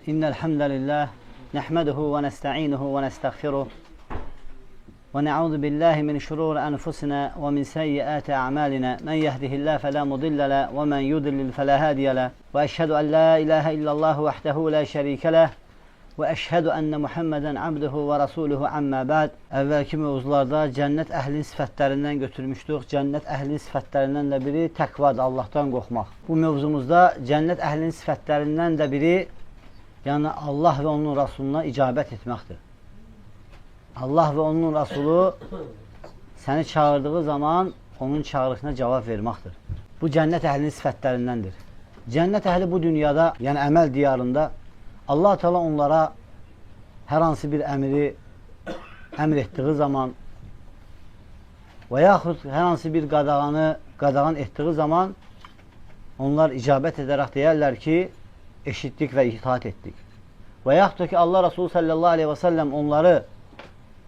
İnnel hamdelellahi nahmeduhu ve nestainuhu ve nestağfiruh ve na'udzu billahi min şururi enfusina ve min seyyiati a'malina. Men yehdihillahu fela mudille lehu ve men yudlil fela hadiye lehu. Ve eşhedü en la ilahe illallah vahdehu la şerike lehu ve eşhedü enne Muhammeden abduhu ve rasuluhu amma ba'd. Evvelki mevzularda cennet əhlinin sifətlərindən götürmüşdük. Cennet əhlinin sifətlərindən də biri təqvadır, Allahdan qorxmaq. Bu mevzumuzda cennet əhlinin sifətlərindən də biri, yəni Allah və onun Rasuluna icabət etməkdir. Allah və onun Rasulu səni çağırdığı zaman onun çağrışına cavab verməkdir. Bu cennet əhlinin sifətlərindəndir. Cennet əhli bu dünyada, yəni əməl diyarında Allah Teala onlara hər hansı bir əmri əmr etdiği zaman və yaxud hər hansı bir qadağan etdiği zaman onlar icabət edərək deyərlər ki, eşitdik və itaat etdik. Və yaxud da ki, Allah Resulü sallallahu aleyhi və səlləm onları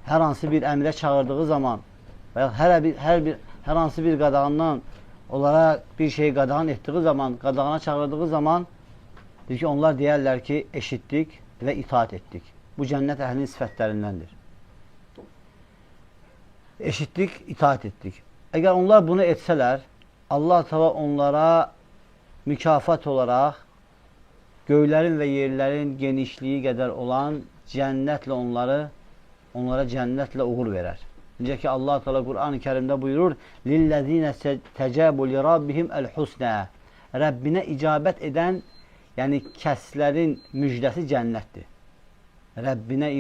hər hansı bir əmrə çağırdığı zaman və yaxud hər hansı bir qadağandan onlara bir şey qadağan etdiği zaman, qadağana çağırdığı zaman deyir ki, onlar deyərlər ki, eşitdik və itaat etdik. Bu cənnət əhlinin sifətlərindəndir. Eşitdik, itaat etdik. Əgər onlar bunu etsələr, Allah Teala onlara mükafat olaraq göylərin və yerlərin genişliyi qədər olan cənnətlə onlara cənnətlə uğur verər. Necə ki, Allah Teala Qur'an-ı Kərimdə buyurur: "Lillezine tecabu li rabbihim el-husna." Rəbbinə icabət edən, yəni kəslərin müjdəsi cənnətdir. Rəbbinə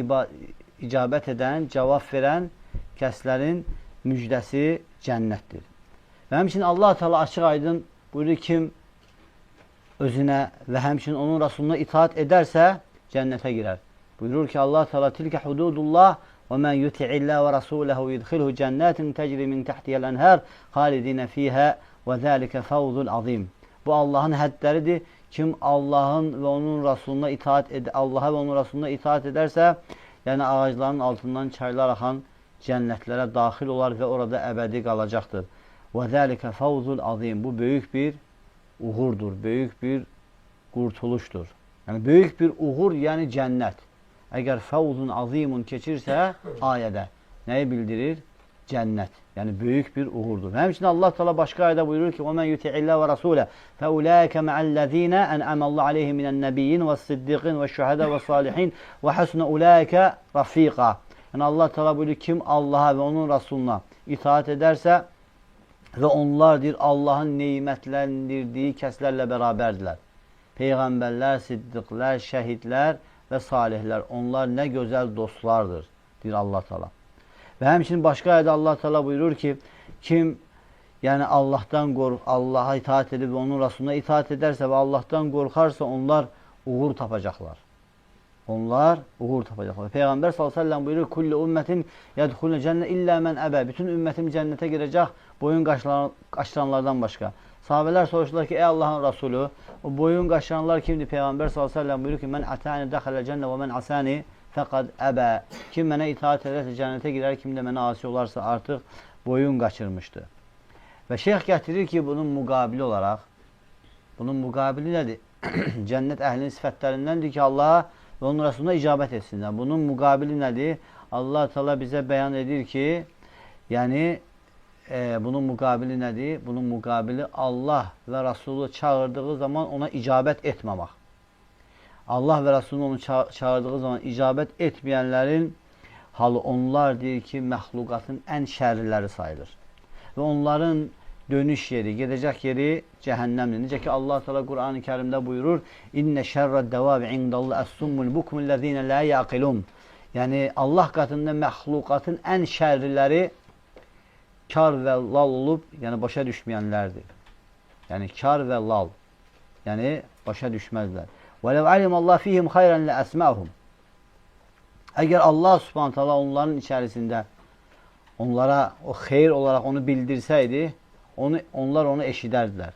icabət edən, cavab verən kəslərin müjdəsi cənnətdir. Və həmçinin Allah Teala açıq aydın buyurur, kim özünə və həmçinin onun Rasuluna itaat edərsə cənnətə girər. Buyurur ki, Allah Teala tilkə hududullah və mən yuti'illah və rasuləhu yudxilhu cənnətin təcri min təhtiyəl ənhər xalidinə fiyhə və zəlikə fəvzul azim. Bu Allahın həddləridir. Kim Allahın və onun Rasuluna Allah'a və onun Rasuluna itaat edərsə, yəni ağacların altından çaylar axan cənnətlərə daxil olar və orada əbədi qalacaqdır. Və zəlikə fəvzul azim. Bu böyük bir uğurdur, böyük bir qurtuluşdur. Yəni böyük bir uğur, yəni cənnət. Əgər fəvzun azimun keçirsə ayədə nəyi bildirir? Cənnət. Yəni böyük bir uğurdur. Həmçinin Allah Teala başqa ayədə buyurur ki: "Və men yuti'illah və rasulə fəulaika ma'allezina en'amallahu aleyhim minən-nebiyyin və-siddiqin və-şuhada və-salihin və hasuna ulaika rafiqa." Yəni Allah Teala buyurur, kim Allah'a və onun Rasuluna itaat edərsə və onlar deyir Allahın neymətlendirdiyi kəslərlə bərabərdirlər. Peyğəmbərlər, siddiqlər, şəhidlər və salihlər. Onlar nə gözəl dostlardır, deyir Allah Teala. Və həmçinin başqa ayədə Allah Teala buyurur ki, kim yəni Allah'a itaat edib və onun Rasuluna itaat edərsə və Allahdan qorxarsa onlar uğur tapacaqlar. Onlar uğur tapacaqlar. Peyğəmbər sallallahu əleyhi və səlləm buyurur: "Kullu ummetin yedhulul cennə illə men əbə." Bütün ümmətim cənnətə girəcək boyun qaçıranlardan başqa. Sahabelər soruşdular ki, ey Allahın Rasulü, o boyun qaçıranlar kimdir? Peyğəmbər sallallahu əleyhi və səlləm buyurur ki, "Men atani dəxalə cənnə və men asani fəqad əbə." Kim mənə itaat edərsə cənnətə girər, kim də mənə asi olarsa artıq boyun qaçırmışdır. Və şeyx gətirir ki, bunun müqabili nədir? Cənnət əhlinin sifətlərindəndir ki, Allah'a və onun Rasuluna icabət etsinlər. Bunun müqabili nədir? Allah Teala bizə bəyan edir ki, yəni bunun müqabili nədir? Bunun müqabili Allah və Rasulü çağırdığı zaman ona icabət etməmək. Allah və Rasulü onu çağırdığı zaman icabət etməyənlərin halı onlar deyir ki, məxluqatın ən şərriləri sayılır. Və onların dönüş yeri, gedəcək yeri cəhənnəmdir. Necə ki, Allah Teala Qur'an-ı Kərimdə buyurur: "İnnə şərrəd-dəvabi indallah əs-summul bukmullezine la yaqilun." Yəni Allah qatında məxluqatın ən şərriləri kar və lal olub, yəni başa düşməyənlərdir. Yəni kar və lal, yəni başa düşməzlər. وَلَوْ عَلِمَ اللّٰهِ فِيهِمْ خَيْرًا لَأَسْمَعُهُمْ. Əgər Allah Subhanahu Teala onların içərisində onlara o xeyir olaraq onu bildirsəydi, onlar onu eşidərdilər.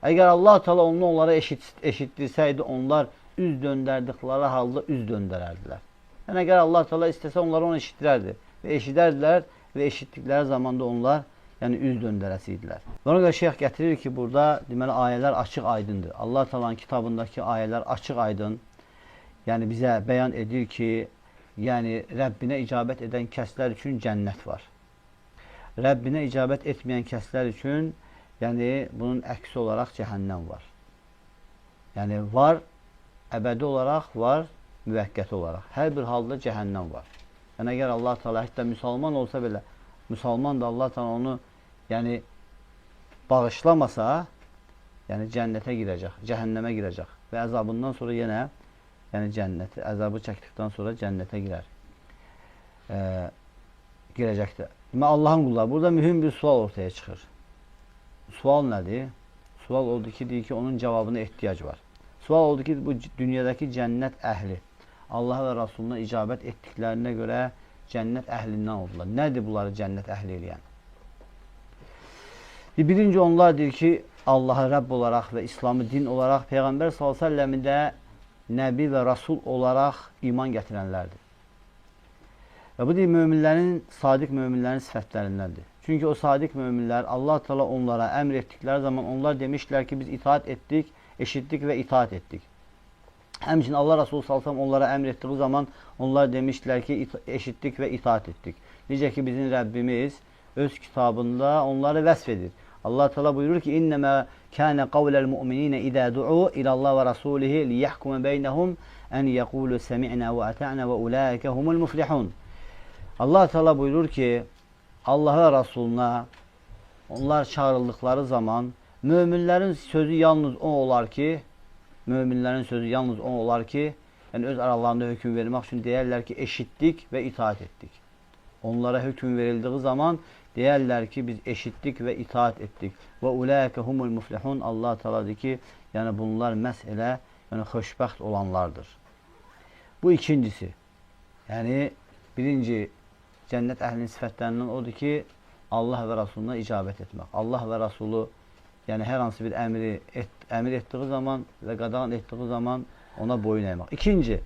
Əgər Allah Teala onu onlara eşitdirsəydi, onlar üz döndərdikləri halda üz döndərərdilər. Yəni əgər Allah Teala istəsə onları onu eşitdirərdi və eşidərdilər və eşitdikləri zamanda onlar yəni üz döndərəsi idilər. Ona görə şeyx gətirir ki, burada deməli ayələr açıq aydındır. Allah Taala'nın kitabındakı ayələr açıq aydın. yəni bizə bəyan edir ki, yəni Rəbbinə icabət edən kəslər üçün cənnət var. Rəbbinə icabət etməyən kəslər üçün, yəni bunun əksi olaraq cəhənnəm var. Yəni var, əbədi olaraq var, müvəqqəti olaraq. Hər bir halda cəhənnəm var. Yəni əgər Allah Teala hətta müsəlman olsa belə, müsəlman da Allah Teala onu yəni bağışlamasa, yəni cənnətə girəcək, cəhənnəmə girəcək və əzabından sonra yenə yəni cənnətə, əzabı çəkdikdən sonra cənnətə girəcəkdir. Demək, Allahın qulları. Burada mühüm bir sual ortaya çıxır. Sual nədir? Sual oldu ki, deyir ki, onun cavabına ehtiyac var. Sual oldu ki, bu dünyadakı cənnət əhli Allah və Rasuluna icabət etdiklərinə görə cənnət əhlindən oldular. Nədir bunları cənnət əhli eləyən? Birinci onlar deyir ki, Allahı Rəbb olaraq və İslamı din olaraq Peyğəmbər s.ə.v-i də Nəbi və Rasul olaraq iman gətirənlərdir. Və bu deyir, möminlərin, sadiq möminlərin sifətlərindəndir. Çünki o sadiq möminlər Allah Teala onlara əmr etdikləri zaman onlar demişlər ki, biz itaat etdik, eşitdik və itaat etdik. Həmçinin Allah Resulü s.ə.v onlara əmr etdiyi zaman onlar demişlər ki, eşitdik və itaat etdik. Necə ki, bizim Rəbbimiz öz kitabında onları vəsf edir. Allah Teala buyurur ki, İnnəmə kânə qavləl mu'mininə idə du'u ilallah və rasulihi liyəhkumə beynəhum ən yəqulu səmi'nə və ətə'nə və uləikə humul muflihun. Allah Teala buyurur ki, Allah və Rasuluna onlar çağrıldıkları zaman möminlərin sözü yalnız o olar ki, yəni öz aralarında hökm vermək üçün deyərlər ki, eşitdik və itaat etdik. Onlara hökm verildiği zaman deyərlər ki, biz eşitdik və itaat etdik. Və uləikə humul muflihun. Allah Teala deyir ki, yəni bunlar məhz elə, yəni xoşbəxt olanlardır. Bu ikincisi. Yəni birinci cənnət əhlinin sifətlərindən odur ki, Allah və Rasuluna icabət etmək. Allah və Rasulu yəni hər hansı bir əmir etdiği zaman və qadağan etdiği zaman ona boyun əymək. İkinci,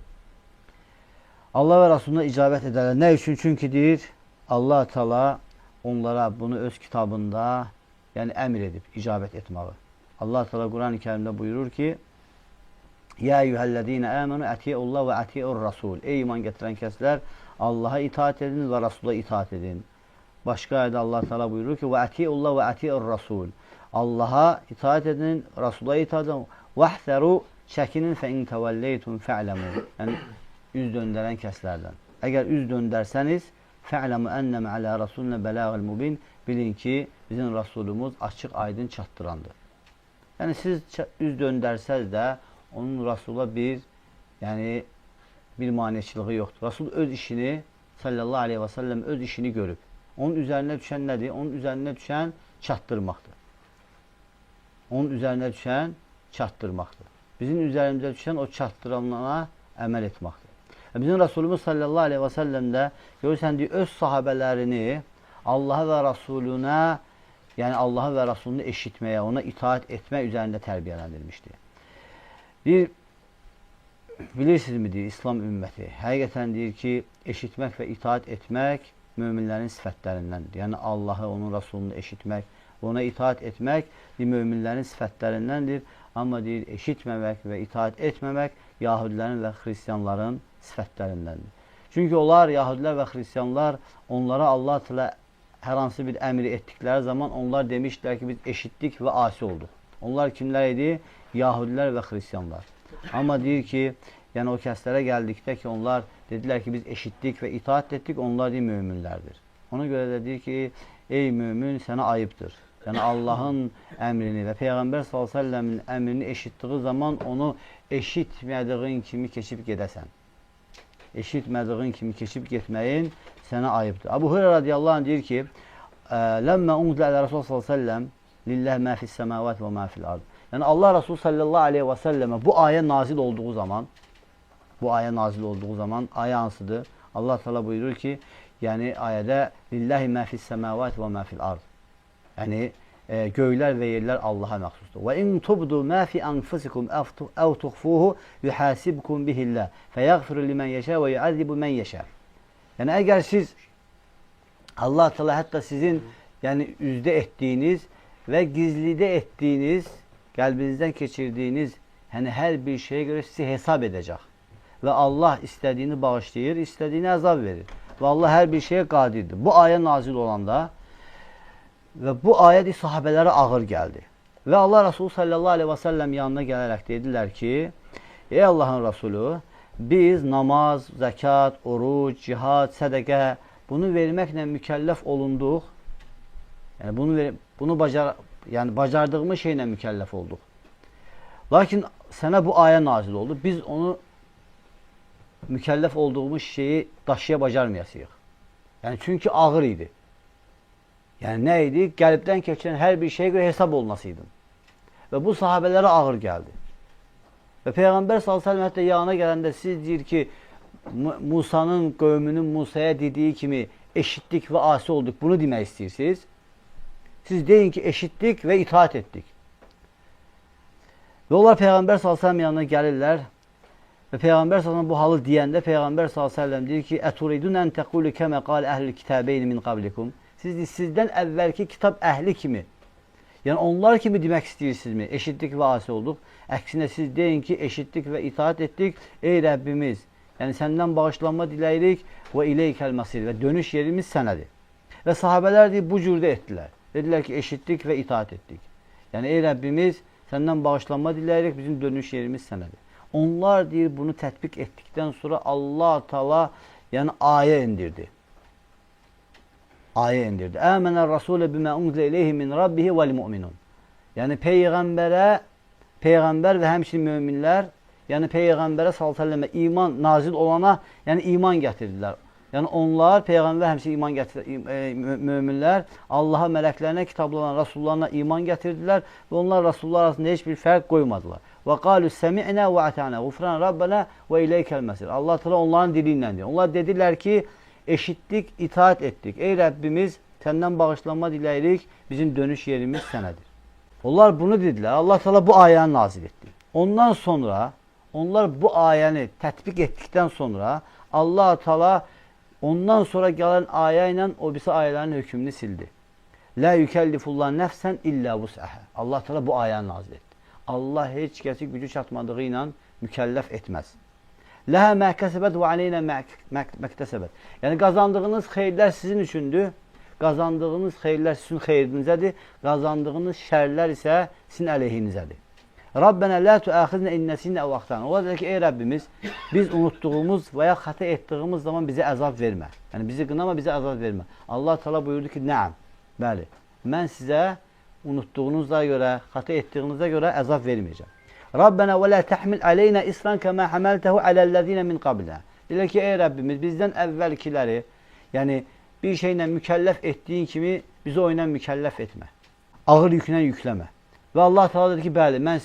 Allah və Rasuluna icabət edərlər. Nə üçün? Çünki deyir, Allah Teala onlara bunu öz kitabında yəni əmr edib, icabət etməyi. Allah Teala Quran-ı Kərimdə buyurur ki, Ya eyyuhəllədinə əmənu ətiyyəllah və ətiyyəur Rasul. Ey iman gətirən kəslər, Allaha itaat edin və Rasula itaat edin. Başqa ayədə Allah Teala buyurur ki, və ətiyyəllah və ətiyyəur Rasul. Allaha itaat edin, Rasula itaat edin. Vəhdəru çəkinin fə in təvəlleytum fə'ləmu. Yəni, üz döndərən kəslərdən. Əgər üz döndərsəniz, fə'ləmu ennəmə alə rasulunə bələğəl mubin. Bilin ki, bizim Rasulumuz açıq, aydın çatdırandır. Yəni, siz üz döndərsəz də, onun Rasula bir maneçiliği yoxdur. Rasul öz işini, sallallahu aleyhi və səlləm öz işini görüb. Onun üzərinə düşən nədir? Onun üzərinə düşən çatdırmaqdır. Onun üzərinə düşən çatdırmaqdır. Bizim üzərimizə düşən o çatdıranlara əməl etməkdir. Bizim Rasulumuz sallallahu aleyhi və səlləm də görürsən deyir, öz sahabələrini Allaha və Rasuluna, yəni Allaha və Rasulunu eşitməyə, ona itaat etmək üzərində tərbiyələndirmişdir. Bilirsinizmi deyir, İslam ümməti həqiqətən deyir ki, eşitmək və itaat etmək möminlərin sifətlərindəndir. Yəni Allahı, onun Rasulunu eşitmək, ona itaat etmək möminlərin sifətlərindəndir. Amma deyir, eşitməmək və itaat etməmək Yahudilərin və Xristiyanların sifətlərindəndir. Çünki onlar, Yahudilər və Xristiyanlar, onlara Allah Teala hər hansı bir əmri etdikləri zaman onlar demişdilər ki, biz eşitdik və asi olduq. Onlar kimlər idi? Yahudilər və Xristiyanlar. Amma deyir ki, yəni o kəslərə gəldikdə ki, onlar dedilər ki, biz eşitdik və itaat etdik, onlar deyir, möminlərdir. Ona görə də deyir ki, ey mömin, sənə ayıbdır. Yəni Allahın əmrini və Peyğəmbər s.ə.v-in əmrini eşitdiği zaman onu eşitmədiğin kimi keçib gedəsən. Eşitmədiğin kimi keçib getməyin sənə ayıbdır. Əbu Hüreyra radiyallahu anh deyir ki, Ləmmə unzlə ələ Rasul s.ə.v lilləh mə fis-səməvət və mə fil-ard. Yəni Allah Rasul sallallahu aleyhi və səlləmə bu ayə nazil olduğu zaman, ayə hansıdır? Allah Teala buyurur ki, yəni ayədə lilləhi mə fis-səməvət və mə fil-ard. Yəni göylər və yerlər Allaha məxsusdur. Və in tubdu mə fi anfusikum əv tuxfuhu yuhasibkum bihillah fəyəğfiru limən yeşə və yuəzibu mən yeşə. Yəni əgər siz Allah Teala hətta sizin yəni üzdə etdiyiniz və gizlidə etdiyiniz, qəlbinizdən keçirdiyiniz hər bir şeyə görə sizi hesab edəcək. ve Allah istediğini bağışlayır, istediğini azab verir. Ve Allah her bir şeye qadirdir. Bu ayə nazil olanda ve bu ayet sahabelere ağır geldi. Ve Allah Resulü sallallahu aleyhi ve sellem yanına gelerek dediler ki, ey Allah'ın Resulü, biz namaz, zekat, oruç, cihad, sədəqə bunu vermekle mükellef olunduk. Yani bacardığımız şeyle mükellef olduk. Lakin sana bu ayə nazil oldu. Biz onu mükellef olduğumuz şeyi daşıya bacarmayasıyıq. Yani çünkü ağır idi. Yani neydi? Qəlbdən keçən hər bir şeyə görə hesab olunasıydın. Ve bu sahabelərə ağır geldi. Ve Peygamber sallallahu aleyhi ve sellem hətta yanına gələndə siz deyir ki, Musa'nın qövmünün Musa'ya dediği kimi eşittik ve asi olduk. Bunu demək istəyirsiniz. Siz deyin ki eşittik ve itaat ettik. Ve onlar Peygamber sallallahu aleyhi ve sellem yanına gəlirlər. Ve Peygamber sallallahu aleyhi ve sellem bu halı deyəndə Peygamber sallallahu aleyhi ve sellem deyir ki, "Eturidun en tekulu kema qal ehlul kitabeyn min qablikum." Siz sizden evvelki kitap ehli kimi, yani onlar kimi demək istəyirsiniz mi? Eşittik ve asi olduk. Əksinə siz deyin ki eşittik ve itaat ettik. Ey Rabbimiz, yani senden bağışlanma diləyirik ve ileykel masir ve dönüş yerimiz sənədir. Ve sahabeler deyib bu cürdə etdilər. Dediler ki eşittik ve itaat ettik. Yani ey Rabbimiz, senden bağışlanma diləyirik, bizim dönüş yerimiz sənədir. Onlar deyir bunu tətbiq etdikten sonra Allah Teala yani ayə indirdi. Ayə indirdi. Âmenər Rasûle bimâ unzile ileyhi min rabbihi vel mu'minun. Yani peygamber ve hemşin müminler, yani peygambere sallallahu aleyhi ve sellem iman nazil olana yani iman getirdiler. Yani onlar peygamber hemşin iman getirdiler, müminler Allah'a, meleklerine, kitaplarına, Resullarına iman getirdiler ve onlar Resullar arasında hiçbir fark koymadılar. Ve kâlü semi'na ve ata'na gufran rabbena ve ileykel mesir. Allah Teala onların diliyle diyor. Onlar dediler ki eşittik, itaat ettik. Ey Rabbimiz, senden bağışlanma diləyirik, bizim dönüş yerimiz sənədir. Onlar bunu dediler. Allah Teala bu ayəni nazil etti. Ondan sonra onlar bu ayəni tətbiq etdikten sonra Allah Teala ondan sonra gelen ayə ilə o birisi ayələrin hükmünü sildi. La yükellifullah nefsen illa vus'aha. Allah Teala bu ayəni nazil etti. Allah heç kəsi gücü çatmadığı ilə mükellef etmez. Leha ma kesebet ve aleyna mektesebet. Yani kazandığınız hayırlar sizin üçündür. Kazandığınız hayırlar sizin xeyrinizədir. Kazandığınız şerler ise sizin əleyhinizədir. Rabbena la tuakhizna in nesina ev ahtana. O da ki ey Rabbimiz, biz unuttuğumuz veya hata ettiğimiz zaman bize azap verme. Yani bizi qınama, bize azap verme. Allah Teala buyurdu ki naam. Bəli. Ben size unuttuğunuzda göre, hata ettiğinizde göre azap vermeyeceğim. Rabbena ve la tahmil aleyna isran kema hamaltehu alellezine min qablina. Diler ki ey Rabbimiz, bizden evvelkileri yani bir şeyle mükellef ettiğin kimi bizi oyuna mükellef etme. Ağır yükle yükleme. Ve Allah Teala dedi ki bəli, ben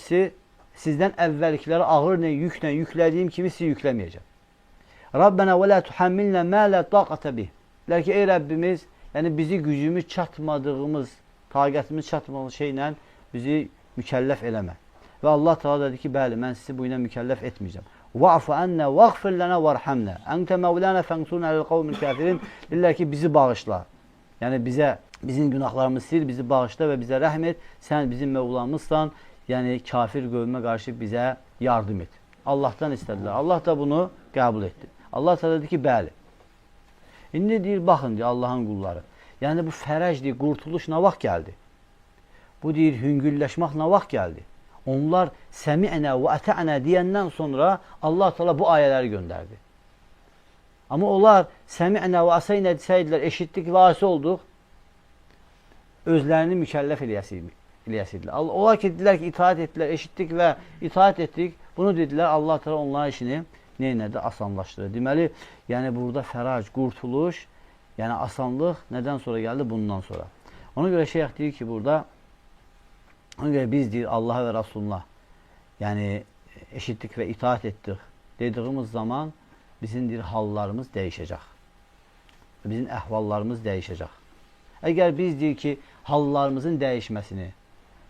sizden evvelkileri ağır yükle yüklediğim kimi sizi yüklemeyeceğim. Rabbena ve la tuhammilna ma la taqata bih. Diler ki ey Rabbimiz, yani bizi gücümüz çatmadığımız, taqətimiz çatmadığımız şeyle bizi mükellef eleme. Ve Allah Teala dedi ki bəli, ben sizi bu yine mükellef etmeyeceğim. Va'fu anna vaghfir lana varhamna. Ente mevlana fansurna alel kavmil kafirin. Diller ki bizi bağışla. Yani bizim günahlarımızı sil, bizi bağışla ve bize rahmet. Sen bizim Mevlamızsan, yani kafir kavme karşı bize yardım et. Allah'tan istediler. Allah da bunu kabul etti. Allah da dedi ki bəli. İndi deyir bakın diyor Allah'ın kulları. Yani bu fərəc deyir, kurtuluş ne vaxt geldi? Bu deyir hüngülləşmək ne vaxt geldi? Onlar semi'na ve ata'na diyenden sonra Allah Teala bu ayələri gönderdi. Ama onlar semi'na ve asayna deseydiler, eşittik ve asi olduk, özlerini mükellef eləyəsiydilər. Onlar ki dediler ki itaat ettiler, eşittik ve itaat ettik. Bunu dediler, Allah Teala onların işini neynədir? Asanlaşdırır. Deməli, yani burada fərac, kurtuluş, yani asanlıq neden sonra geldi? Bundan sonra. Ona göre şeyh deyir ki burada, ona göre biz deyir Allah'a ve Resulullah yani eşittik ve itaat ettik dediğimiz zaman bizim deyir hallarımız değişecek. Bizim əhvallarımız değişecek. Eğer biz deyir ki hallarımızın değişmesini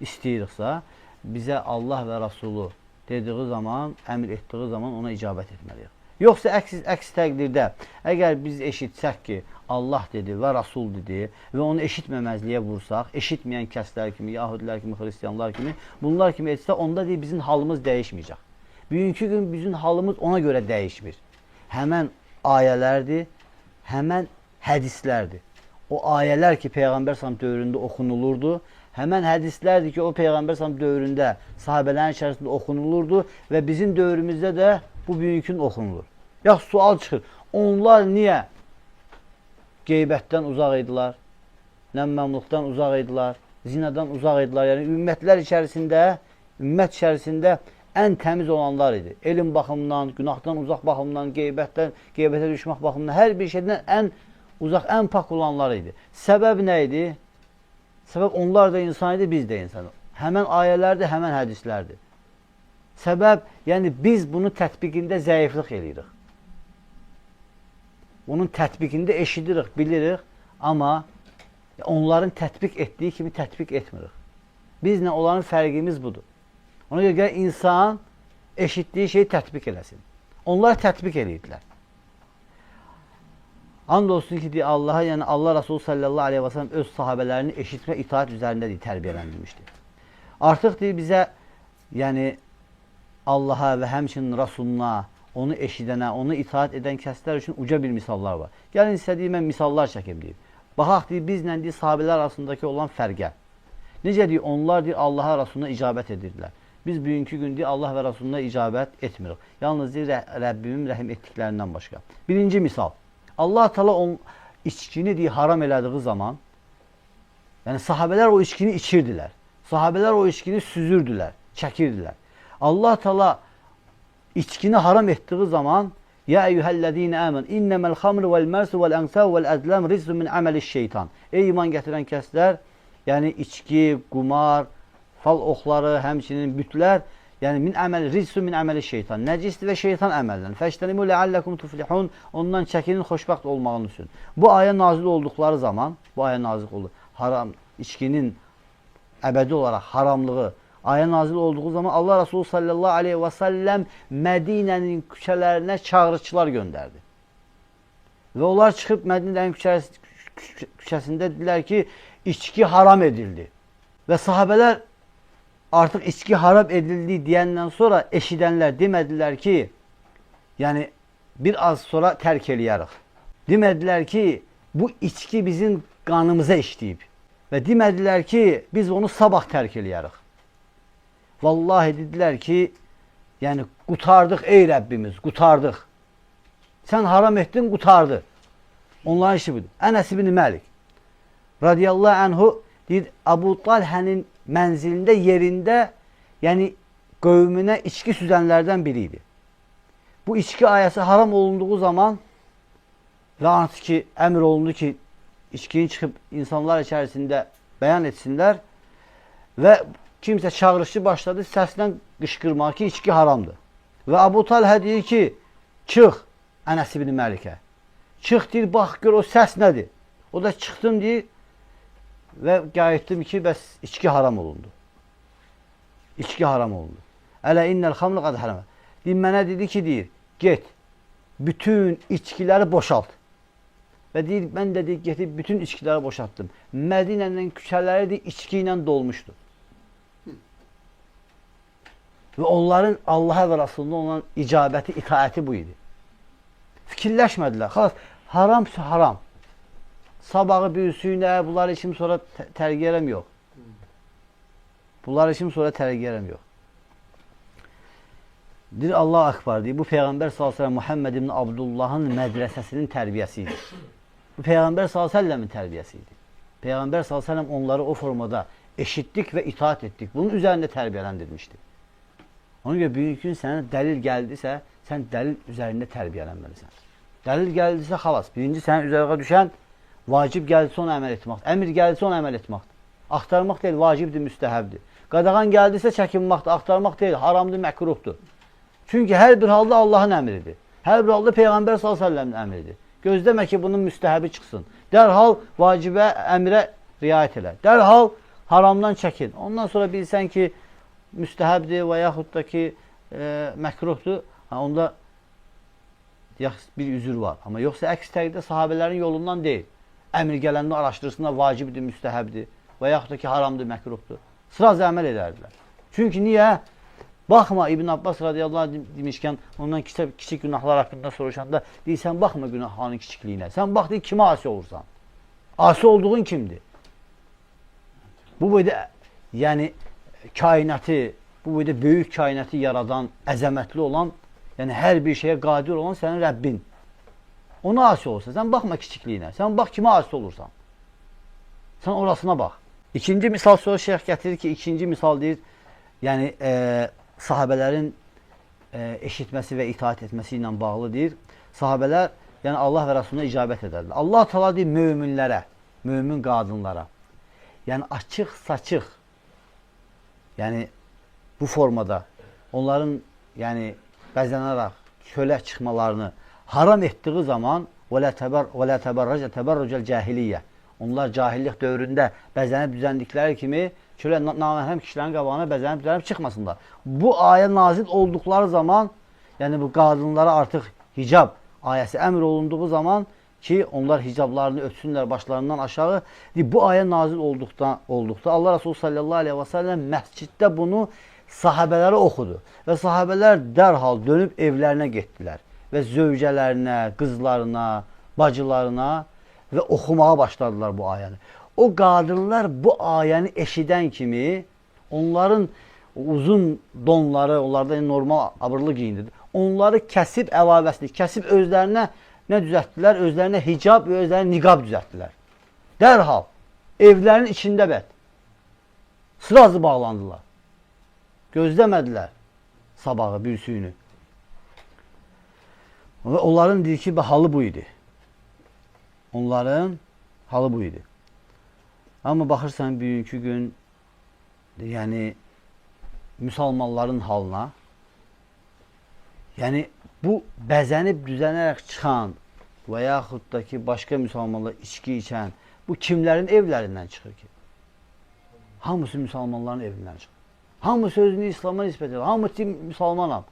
istəyiriksə, bize Allah ve Resulü dediği zaman, əmr etdiği zaman ona icabət etməliyik. Yoksa əks təqdirdə, əgər biz eşitsək ki, Allah dedi və Rasul dedi və onu eşitməməzliyə vursaq, eşitməyən kəslər kimi, Yahudilər kimi, Hristiyanlar kimi, bunlar kimi etsə, onda deyil, bizim halımız dəyişməyəcək. Bugünkü gün bizim halımız ona görə dəyişmir. Həmən ayələrdir, həmən hədislərdir. O ayələr ki, Peyğəmbər s.ə.v dövründə oxunulurdu, həmən hədislərdir ki, o Peyğəmbər s.ə.v dövründə sahabələrin içərisində oxunulurdu və bizim dövrümüzdə də bu bugünkü gün oxunulur. Yaxşı, sual çıxır. Onlar niyə qeybətdən uzaq idilər, nəmmamlıqdan uzaq idilər, zinadan uzaq idilər? Yəni, ümmət içərisində ən təmiz olanlar idi. Elm baxımından, günahdan uzaq baxımından, qeybətə düşmək baxımından, hər bir şeydən ən uzaq, ən pak olanlar idi. Səbəb nə idi? Səbəb onlar da insan idi, biz də insan. Həmən ayələrdir, həmən hədislərdir. Səbəb, yəni biz bunun tətbiqində zəiflik eləyirik. Bunun tətbiqində eşidirik, bilirik, amma onların tətbiq etdiyi kimi tətbiq etmirik. Bizlə onların fərqimiz budur. Ona görə insan eşitdiyi şeyi tətbiq eləsin. Onlar tətbiq eləyirdilər. And olsun ki, Allah'a, yəni Allah Resulü sallallahu aleyhi ve sellem öz sahabələrini eşitmə itaat üzərində tərbiyələndirmişdir. Artıq bizə, yəni Allah'a və həmçinin Rasuluna, onu eşidənə, onu itaat edən kəslər üçün uca bir misallar var. Gəlin istədiyim mən misallar çəkim deyib. Baxaq bizlə sahabələr arasındakı olan fərqə. Necə onlar Allah'a, Rasuluna icabət edirdilər. Biz bugünkü gün Allah və Rasuluna icabət etmirik. Yalnız Rəbbimin rəhim etdiklərindən başqa. Birinci misal. Allah Teala içkini haram elədiği zaman, yəni sahabələr o içkini içirdilər. Sahabələr o içkini süzürdülər, çəkirdilər. Allah Teala içkini haram etdiği zaman, ya eyyuhellezine amen innemel hamru vel mersu vel ensav vel azlam rizzu min ameliş şeytan. Ey iman gətirən kəslər, yəni içki, qumar, fal oxları, həmçinin bütlər, yəni rizzu min əməli şeytan. Nəcisdir və şeytan əməldən. Fəştənimu lealləkum tuflihun. Ondan çəkinin xoşbəxt olmağınız üçün. Bu ayə nazil olduqları zaman, bu ayə nazil oldu. Haram, içkinin əbədi olaraq haramlığı ayə nazil olduğu zaman Allah Resulü sallallahu aleyhi və səlləm Mədinənin küçələrinə çağrıçılar göndərdi. Və onlar çıxıb Mədinənin küçəsində dedilər ki, içki haram edildi. Və sahabələr artıq içki haram edildi deyəndən sonra eşidənlər demədilər ki, yəni bir az sonra tərk eləyərik. Demədilər ki, bu içki bizim qanımıza işləyib. Və demədilər ki, biz onu sabah tərk eləyərik. Vallahi dedilər ki, yəni qutardıq ey Rəbbimiz, qutardıq. Sən haram etdin, qutardı. Onların işi budur. Ənəs ibn Məlik radiyallahu anhu deyir, Əbu Talhənin mənzilində, yerində, yəni qövmünə içki süzənlərdən biri idi. Bu içki ayəsi haram olunduğu zaman və artıq ki, əmr olundu ki, içkini çıxıb insanlar içərisində bəyan etsinlər və kimsə çağrışı başladı səslə qışqırmaq ki, içki haramdır. Və Əbu Talhə deyir ki, çıx Ənəs ibn Məlikə. Çıx deyir, bax gör o səs nədir? O da çıxdım deyir və qayıtdım ki, bəs içki haram olundu. İçki haram olundu. Ələ innəl xamrı qad haram. Deyir, mənə dedi ki, deyir, get, bütün içkiləri boşalt. Və deyir, mən də deyir, getib bütün içkiləri boşaltdım. Mədinənin küçələri deyir, içki ilə dolmuşdu. Və onların Allah'a və Rasuluna olan icabəti, itaəti bu idi. Fikirləşmədilər. Xalas, haramsa haram. Sabahı büyüsüyle bunlar için sonra tergiyerem yok. Bunlar için sonra tergiyerem yok. Dir Allah akbar diye bu Peygamber sallallahu aleyhi ve sellem Muhammed ibn Abdullah'ın medresesinin terbiyesiydi. Bu Peygamber sallallahu aleyhi ve sellem'in terbiyesiydi. Peygamber sallallahu aleyhi ve sellem onları o formada eşittik ve itaat ettik. Bunun üzerinde terbiyelendirmişti. Ona göre büyük gün sana delil geldiyse sen delil üzerinde terbiyelenmelisin. Delil geldiyse halas. Birinci senin üzerine düşen vacib gəldiysə ona əməl etməkdir. Əmr gəldiysə ona əməl etməkdir. Axtarmaq deyil, vacibdir, müstəhəbdir. Qadağan gəldiysə çəkinməkdir, axtarmaq deyil, haramdır, məkruhdur. Çünki hər bir halda Allahın əmridir. Hər bir halda Peyğəmbər s.ə.v-in əmridir. Gözləmə ki, bunun müstəhəbi çıxsın. Dərhal vacibə, əmrə riayət elə. Dərhal haramdan çəkin. Ondan sonra bilsən ki, müstəhəbdir və yaxud da ki, məkruhdur. Onda bir üzür var. Amma yoxsa əks təqdirdə sahabələrin yolundan deyil. Əmr gələndə araşdırsınlar, vacibdir, müstəhəbdir və yaxud da ki, haramdır, məkruhdur. Sıraz əməl edərdilər. Çünki niyə? Baxma, İbn Abbas radiyallahu anh demişkən, ondan kiçik günahlar haqqında soruşanda, deyirsən, baxma günahların kiçikliyinə. Sən bax, deyir, kimə asi olursan? Asi olduğun kimdir? Bu boyda, yəni, kainatı, bu boyda böyük kainatı yaradan, əzəmətli olan, yəni hər bir şeyə qadir olan sənin Rəbbin. Ona asi olsa, sən baxma kiçikliyinə, sən bax kimə asi olursan. Sən orasına bax. İkinci misal sonra şeyx gətirir ki, ikinci misal deyir, yəni sahabələrin eşitməsi və itaat etməsi ilə bağlı deyir. Sahabələr, yəni Allah və Rasuluna icabət edərlər. Allah Teala deyir möminlərə, mömin qadınlara, yəni açıq saçıq, yəni bu formada onların yəni bəzənərək çölə çıxmalarını haram etdiği zaman وَلَا تَبَرَّجَ تَبَرُّجَ الْجَاهِلِيَّ onlar cahillik dövründə bəzənib düzəndikləri kimi çölə naməhrəm kişilərin qabağına bəzənib düzənib çıxmasınlar. Bu ayə nazil olduqları zaman, yəni bu qadınlara artıq hicab ayəsi əmr olunduğu zaman ki, onlar hicablarını ötsünlər başlarından aşağı. Bu ayə nazil olduqda Allah Resulü sallallahu aleyhi ve sellem məsciddə bunu sahabələrə oxudu. Və sahabələr dərhal dönüb evlərinə getdilər. Və zövcələrinə, qızlarına, bacılarına və oxumağa başladılar bu ayəni. O qadınlar bu ayəni eşidən kimi onların uzun donları, onlarda normal abırlı giyindidir. Onları kəsib əlavəsini, kəsib özlərinə nə düzəltdilər? Özlərinə hicab və özlərinə niqab düzəltdilər. Dərhal evlərin içində bət. Sırası bağlandılar. Gözləmədilər sabahı, bürsüyünü. Və onların deyir ki, halı bu idi. Onların halı bu idi. Amma baxırsan bugünkü gün, yəni müsəlmanların halına, yəni bu bəzənib düzənərək çıxan və yaxud da ki, başqa müsəlmanlar içki içən, bu kimlərin evlərindən çıxır ki? Hamısı müsəlmanların evindən çıxır. Hamısı özünü İslam'a nispət edir. Hamısı müsəlmanam.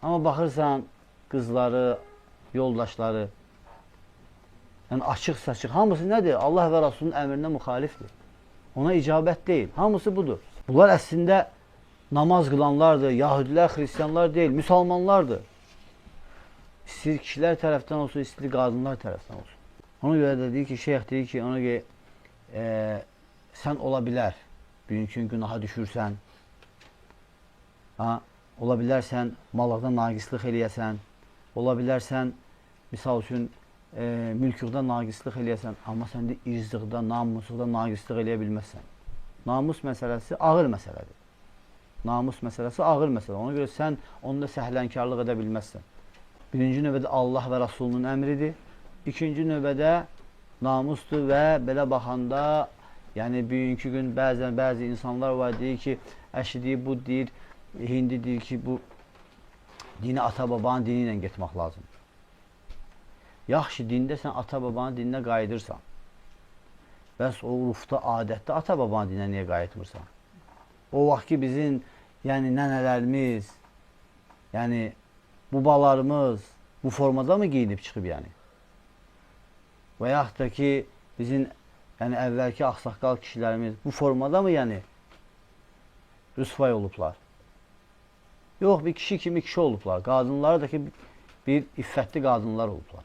Amma baxırsan qızları, yoldaşları, yəni açıq saçıq, hamısı nədir? Allah və Rasulun əmrinə müxalifdir. Ona icabət deyil. Hamısı budur. Bunlar əslində namaz qılanlardır, yahudilər, xristiyanlar deyil, müsəlmanlardır. İstəyir kişilər tərəfdən olsun, istəyir qadınlar tərəfdən olsun. Ona görə də deyir ki, şeyx deyir ki, ona görə sən ola bilər, bugünkü günaha düşürsən, ola bilərsən mallıqda naqislıq eləyəsən, ola bilərsən, misal üçün, mülküqdə naqislıq eləyəsən, amma sən də irzıqda, namusluqda naqislıq eləyə bilməzsən. Namus məsələsi ağır məsələdir. Namus məsələsi ağır məsələ. Ona görə sən onda səhlənkarlıq edə bilməzsən. Birinci növbədə Allah və Rasulunun əmridir. İkinci növbədə namusdur və belə baxanda, yəni bugünkü gün bəzi insanlar var, deyir ki, əşi deyir, bu deyir, hindi deyir ki, bu dini ata-babanın dini ilə getmək lazımdır. Yaxşı, dində sən ata-babanın dininə qayıdırsan. Bəs o urufda, adətdə ata-babanın dininə niyə qayıtmırsan? O vaxt ki, bizim yəni nənələrimiz, yəni babalarımız bu formada mı giyinib çıxıb yəni? Və yaxud da ki, bizim yəni əvvəlki ağsaqqal kişilərimiz bu formada mı yəni rüsvay olublar? Yox, bir kişi kimi kişi olublar. Qadınları da ki, bir iffətli qadınlar olublar.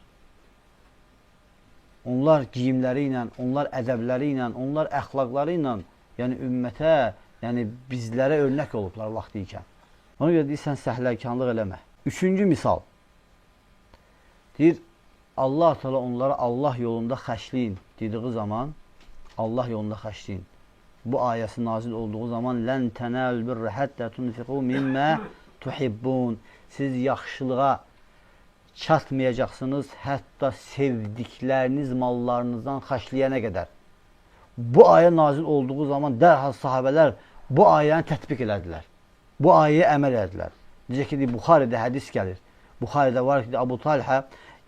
Onlar giyimləri ilə, onlar ədəbləri ilə, onlar əxlaqları ilə, yəni ümmətə, yəni bizlərə örnək olublar vaxtı ikən. Ona görə deyirsən, səhlənkarlıq eləmə. Üçüncü misal. Deyir, Allah Teala onlara Allah yolunda xəşliyin dediği zaman, Allah yolunda xəşliyin. Bu ayəsi nazil olduğu zaman lən tənəl birrə həttə tunfiqu mimmə tuhibbun. Siz yaxşılığa çatmayacaqsınız, hətta sevdikləriniz mallarınızdan xəşliyənə qədər. Bu ayə nazil olduğu zaman dərhal sahabələr bu ayəni tətbiq elədilər. Bu ayəyə əməl elədilər. Necə ki, Buxaridə hədis gəlir. Buxaridə var ki, Abu Talhə,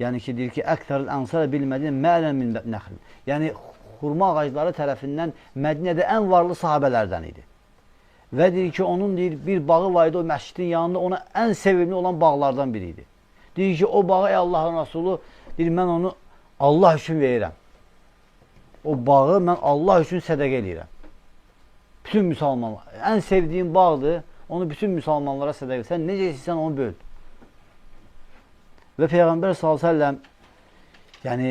yəni ki, deyir ki, əktəril ənsara bilmədin mələn min nəxl. Yəni, xurma ağacları tərəfindən Mədinədə ən varlı sahabələrdən idi. Və deyir ki, onun deyir, bir bağı var idi o məscidin yanında, ona ən sevimli olan bağlardan biri idi. Deyir ki, o bağı ey Allahın Rasulü, deyir, mən onu Allah üçün verirəm. O bağı mən Allah üçün sədəqə eləyirəm. Bütün müsəlmanlar, ən sevdiyim bağdır, Onu bütün müsəlmanlara sədaqə et. Sən necə istəyirsən onu böl. Və Peyğəmbər s.ə.v yəni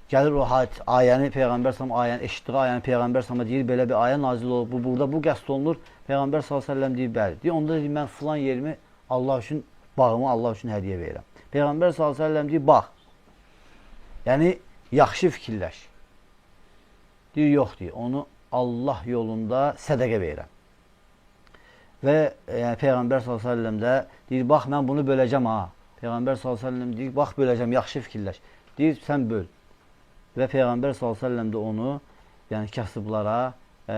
gəlir o ayəni, Peyğəmbər s.ə.v ayəni eşitdiği ayəni Peyğəmbər s.ə.v deyir, belə bir ayə nazil olur, burada bu qəsd olunur. Peyğəmbər s.ə.v deyir, bəli. Deyir, onda deyir, mən filan yerimi Allah üçün, bağımı Allah üçün hədiyyə verirəm. Peyğəmbər s.ə.v deyir, bax, yəni yaxşı fikirləş. Deyir, yox deyir, onu Allah yolunda sədəqə verirəm. Və yəni, Peyğəmbər s.ə.v də deyir, bax, mən bunu böləcəm ha. Peyğəmbər s.ə.v deyir, bax, böləcəm, yaxşı fikirləş. Deyir, sən böl. Və Peyğəmbər s.ə.v də onu yəni, kasıblara,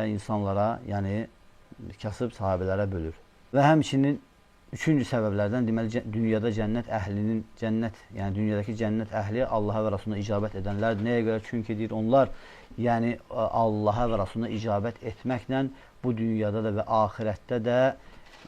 insanlara, yəni kasıb sahabələrə bölür. Və həmçinin üçüncü səbəblərdən deməli dünyada cənnət əhlinin, yəni dünyadakı cənnət əhli Allaha və Rasuluna icabət edənlərdir. Nəyə görə? Çünki deyir, onlar yəni Allaha və Rasuluna icabət etməklə bu dünyada da və axirətdə də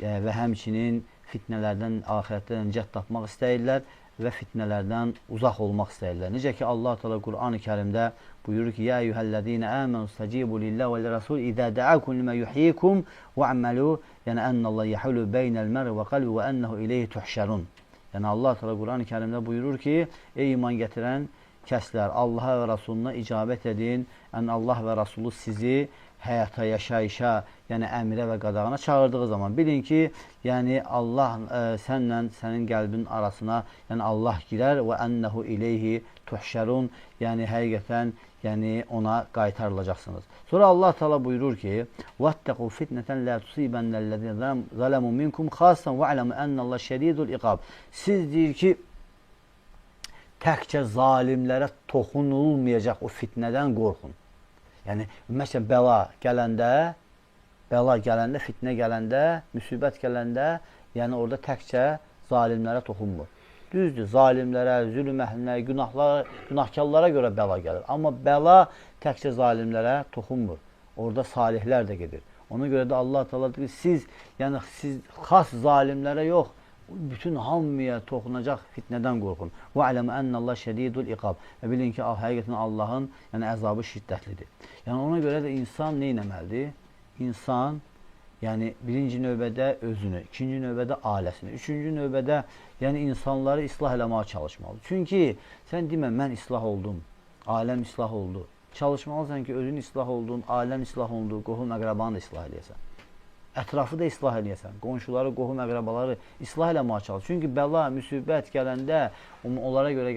və həmçinin fitnələrdən, axirətdə nəcət tapmaq istəyirlər və fitnələrdən uzaq olmaq istəyirlər. Necə ki, Allah Teala Qur'an-ı Kərimdə buyurur ki, Ya eyyuhəl-ləzīnə əmənu stəcibu lillah və l-rəsul idə dəəkum limə yuhyikum və əməlu, yəni ennəllah yəhulu beynəl-mər'i və qalbi və ennəhu ileyhi tuhşərun. Yəni Allah Teala Qur'an-ı Kərimdə buyurur ki, ey iman gətirən kəslər, Allaha və Rasuluna icabət edin, Allah və Rasulu sizi həyata, yaşayışa, yəni əmirə və qadağana çağırdığı zaman bilin ki, yəni Allah sənlə sənin qəlbin arasına, yəni Allah girər və ennəhu ileyhi tuhşərun, yəni həqiqətən yəni ona qaytarılacaqsınız. Sonra Allah Teala buyurur ki: "Vattaqu fitneten la tusibennellezine zalemu minkum xassan və alamu ennallah şedidul iqab." Siz deyir ki, təkcə zalimlərə toxunulmayacaq o fitnədən qorxun. Yəni, məsələn, bəla gələndə, fitnə gələndə, müsibət gələndə, yəni orada təkcə zalimlərə toxunmur. Düzdür, zalimlərə, zülm əhlinə, günahkarlara görə bəla gəlir. Amma bəla təkcə zalimlərə toxunmur. Orada salihlər də gedir. Ona görə də Allah Teala deyir, siz xas zalimlərə yox, bütün hamıya toxunacaq fitnədən qorxun. Və aləmə ennəllah şədidul iqab. Və bilin ki, həqiqətən Allahın yəni, əzabı şiddətlidir. Yəni, ona görə də insan nə etməlidir? İnsan, yəni, birinci növbədə özünü, ikinci növbədə ailəsini, üçüncü növbədə yəni, insanları islah eləməyə çalışmalıdır. Çünki sən demə, mən islah oldum, ailəm islah oldu. Çalışmalısan ki, özün islah oldun, ailən islah oldu, qohum əqrabanı da islah eləyəsən. Ətrafı da islah eləyəsən, qonşuları, qohum əqrabaları islah eləməyə çalış. Çünki bəla, müsibət gələndə, onlara görə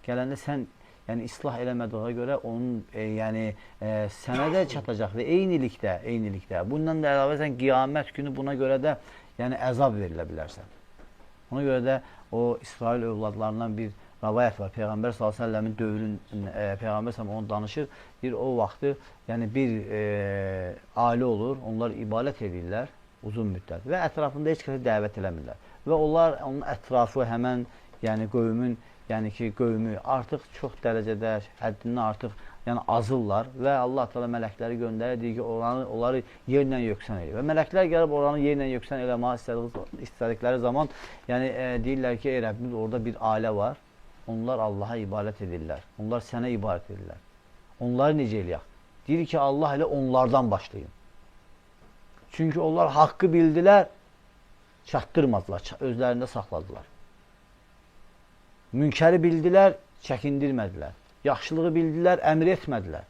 gələndə sən yəni, islah eləmədiyə görə onun yəni, sənə də çatacaq və eynilikdə. Bundan da əlavə sən qiyamət günü buna görə də yəni, əzab verilə bilərsən. Ona görə də o İsrail övladlarından bir rəvayət var. Peyğəmbər s.ə.v-in dövrün, Peyğəmbər s.ə.v onu danışır. Deyir, o vaxtı yəni bir ailə olur, onlar ibadət edirlər uzun müddət və ətrafında heç kəsə dəvət eləmirlər. Və onlar, onun ətrafı həmən yəni qövmün, yəni ki, qövmü artıq çox dərəcədə, həddindən artıq yəni azırlar və Allah Teala mələkləri göndərir, deyir ki, onları yerlə yöksən edir. Və mələklər gəlib oranı yerlə yöksən eləməyə istədikləri zaman yəni deyirlər ki, ey Rəbbimiz, orada bir ailə var. Onlar Allaha ibadət edirlər. Onlar sənə ibadət edirlər. Onları necə eləyək? Deyir ki, Allah ilə onlardan başlayın. Çünki onlar haqqı bildilər, çatdırmadılar, özlərində saxladılar. Münkəri bildilər, çəkindirmədilər. Yaxşılığı bildilər, əmr etmədilər.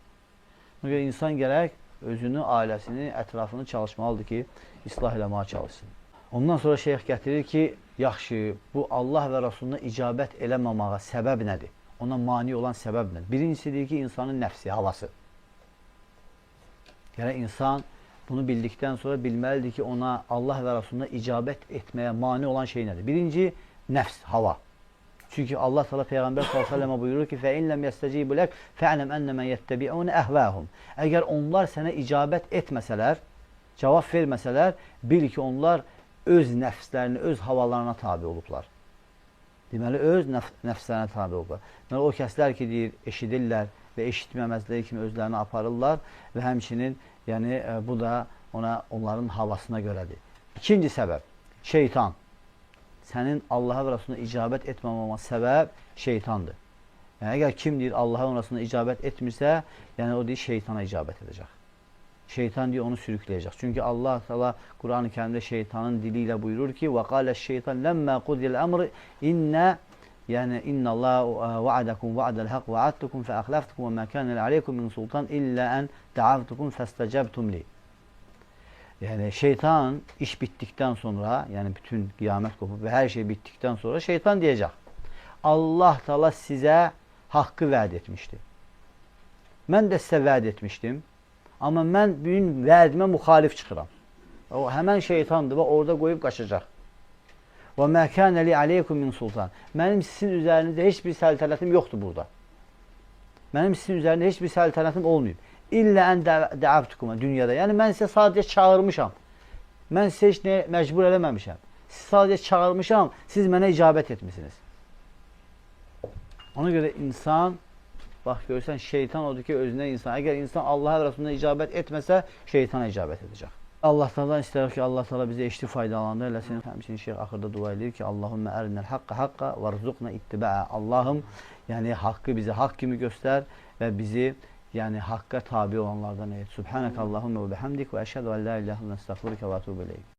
Ona görə insan gərək özünü, ailəsini, ətrafını çalışmalıdır ki, islah eləməyə çalışsın. Ondan sonra şeyx gətirir ki, yaxşı, bu Allah və Rasuluna icabət eləməməyə səbəb nədir? Ona mani olan səbəb nədir? Birincisi deyir ki, insanın nəfsi, havası. Yəni, insan bunu bildikdən sonra bilməlidir ki, ona Allah və Rasuluna icabət etməyə mani olan şey nədir? Birinci, nəfs, hava. Çünki Allah Teala Peyğəmbər s.ə.və buyurur ki, فَاِنْ لَمْ يَسْتَجِيبُ لَكْ فَعْلَمْ أَنَّمَا يَتَّبِعُونَ أَهْوَاهُمْ Əgər onlar sənə icabət etməsələr, cavab verməsələr, bil ki, onlar öz nəfslərini, öz havalarına tabi olublar. Deməli, öz nəfslərinə tabi olublar. Deməli, o kəslər ki, deyir, eşidirlər və eşitməməzləri kimi özlərini aparırlar və həmçinin, yəni, bu da onların havasına görədir. İkinci səbəb, şeytan. Sənin Allaha və Rasuluna icabət etməməmə səbəb şeytandır. Yəni, əgər kim deyir Allaha və Rasuluna icabət etmirsə, yəni o deyir şeytana icabət edəcək. Şeytan diyor onu sürükleyecek. Çünkü Allah Teala Kur'an-ı Kerim'de şeytanın diliyle buyurur ki وَقَالَ الشَّيْطَانُ لَمَّا قُضِيَ الْأَمْرِ inna Allah va'adakum va'dal hak va'adtukum fe ahlaftukum ve ma kana aleykum min sultan illa en da'avtukum fastecabtum li. Yani şeytan iş bittikten sonra, yani bütün kıyamet kopup ve her şey bittikten sonra şeytan diyecek: Allah Teala size hakkı vaat etmişti. Ben de size vaat etmiştim. Ama ben bugün vaadime muhalif çıkıram. O hemen şeytandı ve orada koyup kaçacak. Ve ma kana li aleykum min sultan. Benim sizin üzerinizde hiçbir saltanatım yoktu burada. Benim sizin üzerinizde hiçbir saltanatım olmuyor. İlla en da'avtukum dünyada. Yani ben size sadece çağırmışam. Ben size hiç mecbur eləməmişəm. Siz sadece çağırmışam. Siz mənə icabət etmişsiniz. Ona göre insan, bak görsen şeytan odur ki özüne insan. Eğer insan Allah'a ve Resulüne icabət etməsə, şeytana icabət edecek. Allah Teala'dan istedik ki Allah Teala bize eşli faydalandır. Eləsin. Həmçinin şeyh axırda dua edir ki Allahümme erinel hakka hakka ve rzuqna ittiba'a. Allah'ım yani hakkı bize hak kimi göster ve bizi yani hakka tabi olanlardan et. Subhaneke Allahümme ve bihamdik ve eşhedü en la ilahe illallah ve estağfiruke ve etûbü ileyk.